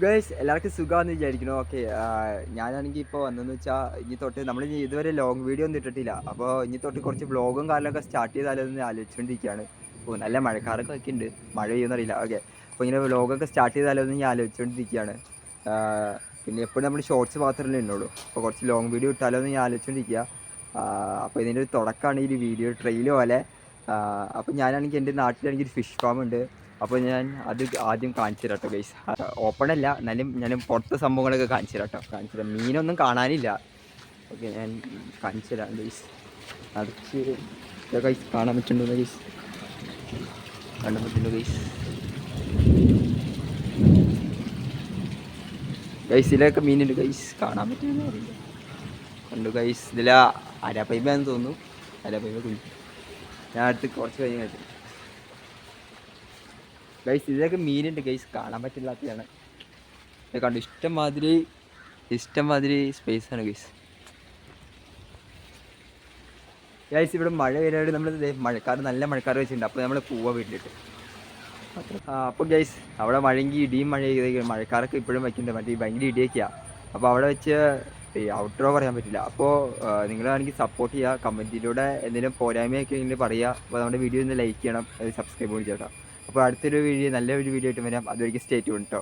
Guys എല്ലാവർക്കും സുഖമാണെന്ന് വിചാരിക്കുന്നു. ഓക്കെ, ഞാനാണെങ്കിൽ ഇപ്പോൾ വന്നതെന്ന് വെച്ചാൽ ഇനി തൊട്ട് നമ്മൾ ഇതുവരെ ലോങ് വീഡിയോ ഒന്നും ഇട്ടിട്ടില്ല. അപ്പോൾ ഇനി തൊട്ട് കുറച്ച് വ്ളോഗും കാലമൊക്കെ സ്റ്റാർട്ട് ചെയ്താലോ എന്ന് ആലോചിച്ചുകൊണ്ടിരിക്കുകയാണ്. അപ്പോൾ നല്ല മഴക്കാരൊക്കെ ഉണ്ട്, മഴ പെയ്യുന്നറിയില്ല. ഓക്കെ, അപ്പോൾ ഇങ്ങനെ വ്ളോഗൊക്കെ സ്റ്റാർട്ട് ചെയ്താലോ എന്ന് ഞാൻ ആലോചിച്ചുകൊണ്ടിരിക്കുകയാണ്. പിന്നെ എപ്പോഴും നമ്മൾ ഷോർട്സ് മാത്രമല്ലേ ഉള്ളൂ. അപ്പോൾ കുറച്ച് ലോങ് വീഡിയോ ഇട്ടാലോ എന്ന് ഞാൻ ആലോചിച്ചുകൊണ്ടിരിക്കുക. അപ്പോൾ ഇതിൻ്റെ ഒരു തുടക്കമാണ് ഈ ഒരു വീഡിയോ ട്രെയിൽ പോലെ. അപ്പോൾ ഞാനാണെങ്കിൽ എൻ്റെ നാട്ടിലാണെങ്കിൽ ഒരു ഫിഷ് ഫാം ഉണ്ട്. അപ്പോൾ ഞാൻ അത് ആദ്യം കാണിച്ചു തരാം കേട്ടോ ഗൈസ്. ഓപ്പൺ അല്ല, എന്നാലും ഞാൻ പുറത്തെ സംഭവങ്ങളൊക്കെ കാണിച്ചു തരാം കേട്ടോ. കാണിച്ചു തരാം, മീനൊന്നും കാണാനില്ല. ഓക്കെ, ഞാൻ കാണിച്ചു തരാം ഗൈസ്. അടച്ച് ഗൈസ് കാണാൻ പറ്റുന്നുണ്ടോ ഗൈസ്? കാണാൻ പറ്റുന്നുണ്ടോ ഗൈസ്? ഗൈസ് ഇതിലൊക്കെ മീനുണ്ട് ഗൈസ്, കാണാൻ പറ്റുമെന്ന് അറിയില്ല. കണ്ടു ഗൈസ്, ഇതിൽ അരപ്പൈപ്പാന്ന് തോന്നുന്നു. അരപ്പൈപ്പ കുഞ്ഞു ഞാൻ അടുത്ത് കുറച്ച് കഴിഞ്ഞ് കഴിച്ചു ഗൈസ്. ഇതിലൊക്കെ മീനുണ്ട് ഗൈസ്, കാണാൻ പറ്റില്ലാത്തതാണ്. കണ്ടു, ഇഷ്ടംമാതിരി സ്പേസാണ് ഗൈസ്. ഗൈസ് ഇവിടെ മഴ വരാണ്ട് നമ്മൾ നല്ല മഴക്കാർ വെച്ചിട്ടുണ്ട്. അപ്പോൾ നമ്മൾ പോവാ വീട്ടിലിട്ട്. അപ്പോൾ ഗൈസ് അവിടെ മഴയെങ്കിൽ ഇടിയും മഴക്കാരൊക്കെ ഇപ്പോഴും വയ്ക്കുന്നുണ്ട്. മറ്റേ ഭയങ്കര ഇടിയൊക്കെയാണ്. അപ്പോൾ അവിടെ വെച്ച് ഔട്ട്ഡോർ പറയാൻ പറ്റില്ല. അപ്പോൾ നിങ്ങളാണെങ്കിൽ സപ്പോർട്ട് ചെയ്യുക, കമൻറ്റിലൂടെ എന്തെങ്കിലും പോരായ്മയൊക്കെ ഉണ്ടെങ്കിൽ പറയുക. അപ്പോൾ നമ്മുടെ വീഡിയോ ഒന്ന് ലൈക്ക് ചെയ്യണം, സബ്സ്ക്രൈബ് ചെയ്യണം ചേട്ടാ. അപ്പോൾ അടുത്തൊരു നല്ലൊരു വീഡിയോ ആയിട്ട് വരാം. അതുവരെയ്ക്ക് സ്റ്റേ ട്യൂൺ കേട്ടോ.